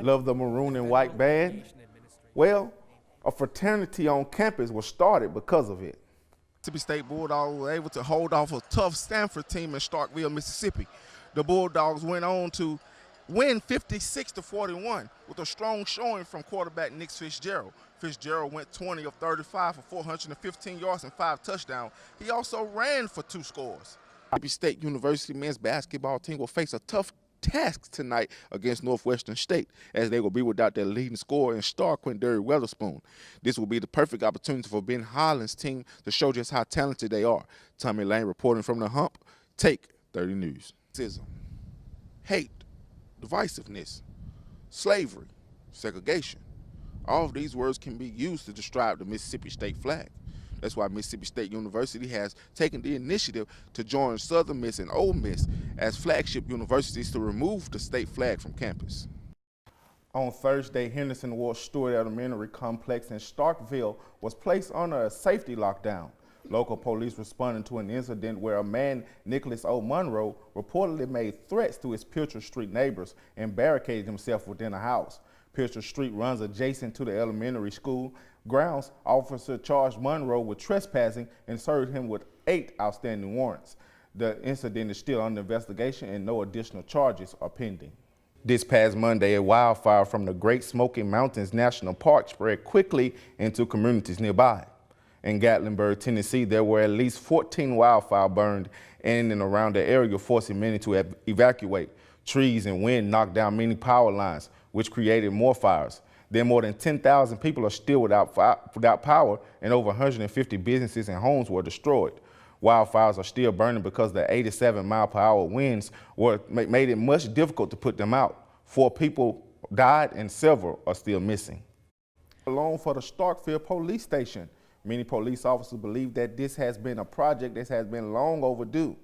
Love the maroon and white band? Well, a fraternity on campus was started because of it. Mississippi State Bulldogs were able to hold off a tough Stanford team in Starkville, Mississippi. The Bulldogs went on to win 56-41 with a strong showing from quarterback Nick Fitzgerald. Fitzgerald went 20 of 35 for 415 yards and 5 touchdowns. He also ran for 2 scores. Mississippi State University men's basketball team will face a tough task tonight against Northwestern State, as they will be without their leading scorer and star Quindary Weatherspoon. This will be the perfect opportunity for Ben Holland's team to show just how talented they are. Tommy Lane reporting from the Hump. Take 30 News. Racism, hate, divisiveness, slavery, segregation. All of these words can be used to describe the Mississippi State flag. That's why Mississippi State University has taken the initiative to join Southern Miss and Ole Miss as flagship universities to remove the state flag from campus. On Thursday, Henderson Ward Stewart Elementary Complex in Starkville was placed under a safety lockdown. Local police responded to an incident where a man, Nicholas O. Monroe, reportedly made threats to his Pilcher Street neighbors and barricaded himself within a house. Pilcher Street runs adjacent to the elementary school grounds. Officer charged Monroe with trespassing and served him with 8 outstanding warrants. The incident is still under investigation and no additional charges are pending. This past Monday, a wildfire from the Great Smoky Mountains National Park spread quickly into communities nearby. In Gatlinburg, Tennessee, there were at least 14 wildfires burned in and around the area, forcing many to evacuate. Trees and wind knocked down many power lines, which created more fires. Then more than 10,000 people are still without power, and over 150 businesses and homes were destroyed. Wildfires are still burning because the 87-mile-per-hour winds made it much difficult to put them out. 4 people died and several are still missing. Along for the Starkville Police Station. Many police officers believe that this has been a project that has been long overdue.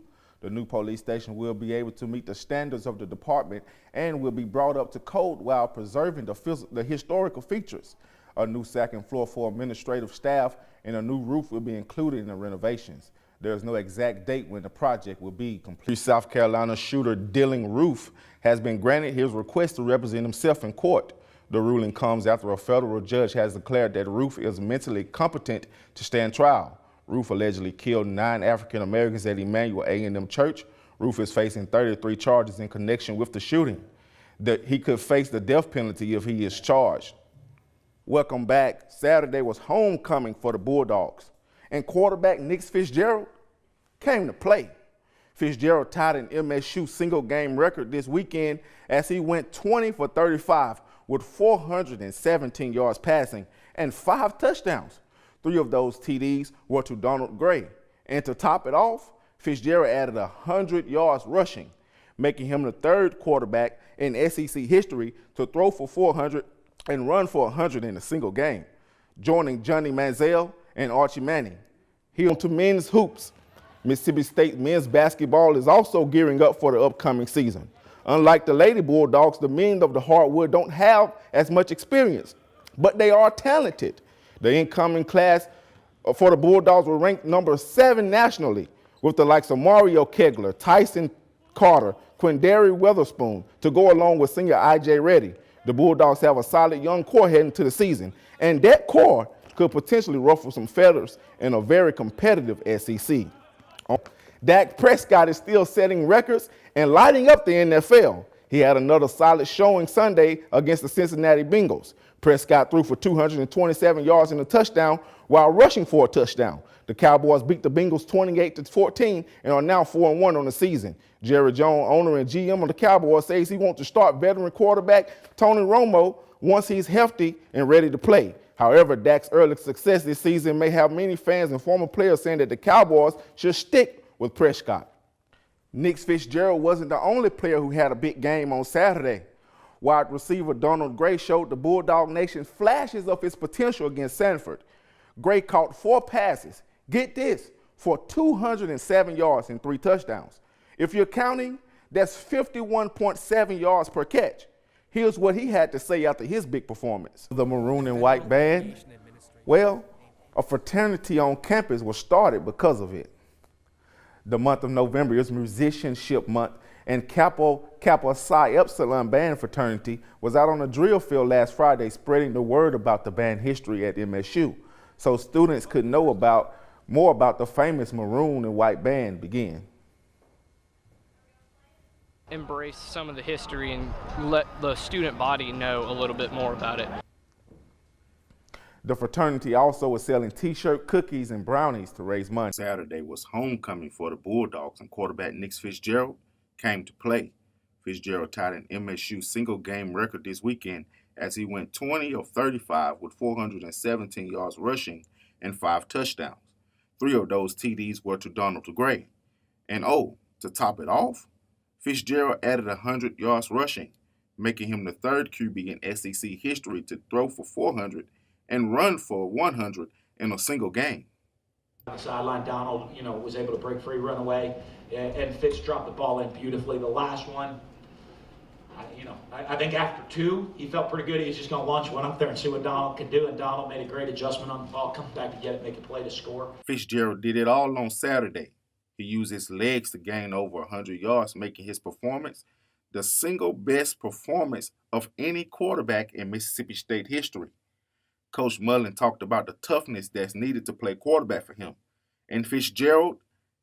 The new police station will be able to meet the standards of the department and will be brought up to code while preserving the historical features. A new second floor for administrative staff and a new roof will be included in the renovations. There is no exact date when the project will be complete. South Carolina shooter Dylan Roof has been granted his request to represent himself in court. The ruling comes after a federal judge has declared that Roof is mentally competent to stand trial. Roof allegedly killed 9 African Americans at Emmanuel A&M Church. Roof is facing 33 charges in connection with the shooting. He could face the death penalty if he is charged. Welcome back. Saturday was homecoming for the Bulldogs, and quarterback Nick Fitzgerald came to play. Fitzgerald tied an MSU single-game record this weekend as he went 20 for 35 with 417 yards passing and 5 touchdowns. 3 of those TDs were to Donald Gray. And to top it off, Fitzgerald added 100 yards rushing, making him the 3rd quarterback in SEC history to throw for 400 and run for 100 in a single game, joining Johnny Manziel and Archie Manning. He on to men's hoops. Mississippi State men's basketball is also gearing up for the upcoming season. Unlike the Lady Bulldogs, the men of the hardwood don't have as much experience, but they are talented. The incoming class for the Bulldogs will rank number 7 nationally, with the likes of Mario Kegler, Tyson Carter, Quindary Weatherspoon to go along with senior I.J. Reddy. The Bulldogs have a solid young core heading into the season, and that core could potentially ruffle some feathers in a very competitive SEC. Dak Prescott is still setting records and lighting up the NFL. He had another solid showing Sunday against the Cincinnati Bengals. Prescott threw for 227 yards and a touchdown while rushing for a touchdown. The Cowboys beat the Bengals 28-14 and are now 4-1 on the season. Jerry Jones, owner and GM of the Cowboys, says he wants to start veteran quarterback Tony Romo once he's healthy and ready to play. However, Dak's early success this season may have many fans and former players saying that the Cowboys should stick with Prescott. Nick Fitzgerald wasn't the only player who had a big game on Saturday. Wide receiver Donald Gray showed the Bulldog Nation flashes of his potential against Sanford. Gray caught 4 passes, get this, for 207 yards and 3 touchdowns. If you're counting, that's 51.7 yards per catch. Here's what he had to say after his big performance. The maroon and white band? Well, a fraternity on campus was started because of it. The month of November is Musicianship Month, and Kappa Psi Epsilon Band Fraternity was out on a drill field last Friday spreading the word about the band history at MSU, so students could know more about the famous maroon and white band begin. Embrace some of the history and let the student body know a little bit more about it. The fraternity also was selling t-shirt, cookies, and brownies to raise money. Saturday was homecoming for the Bulldogs, and quarterback Nick Fitzgerald came to play. Fitzgerald tied an MSU single-game record this weekend as he went 20 of 35 with 417 yards rushing and 5 touchdowns. 3 of those TDs were to Donald Gray. And to top it off, Fitzgerald added 100 yards rushing, making him the third QB in SEC history to throw for 400 and run for 100 in a single game. On the sideline, Donald, was able to break free, run away, and Fitz dropped the ball in beautifully. The last one, I think after 2, he felt pretty good. He was just going to launch one up there and see what Donald could do, and Donald made a great adjustment on the ball, come back to get it, make a play to score. Fitzgerald did it all on Saturday. He used his legs to gain over 100 yards, making his performance the single best performance of any quarterback in Mississippi State history. Coach Mullen talked about the toughness that's needed to play quarterback for him, and Fitzgerald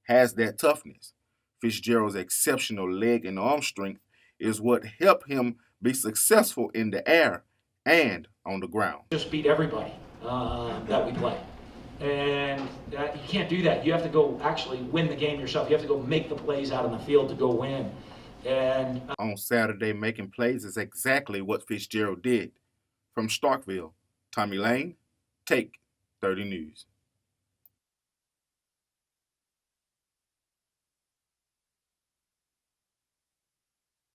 has that toughness. Fitzgerald's exceptional leg and arm strength is what helped him be successful in the air and on the ground. Just beat everybody that we play. And you can't do that. You have to go actually win the game yourself. You have to go make the plays out on the field to go win. And on Saturday, making plays is exactly what Fitzgerald did. From Starkville, Tommy Lane, Take 30 News.